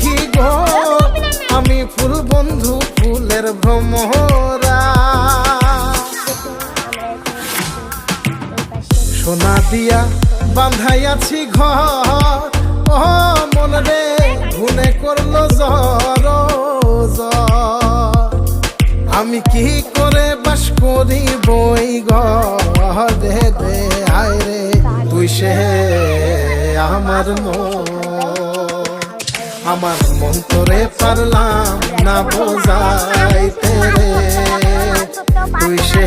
দেখি গো আমি ফুল বন্ধু ফুলের ভ্রমরা। সোনা দিয়া বাঁধাইয়াছি ঘর, ও মন রে গুনে করলো জ্বর জ্বর। আমি কি করে বাস করি বই ঘরে রে, আয় রে তুই সে আমার মন। আমার মন তোরে পারলাম না বোঝাইতে রে, তুই সে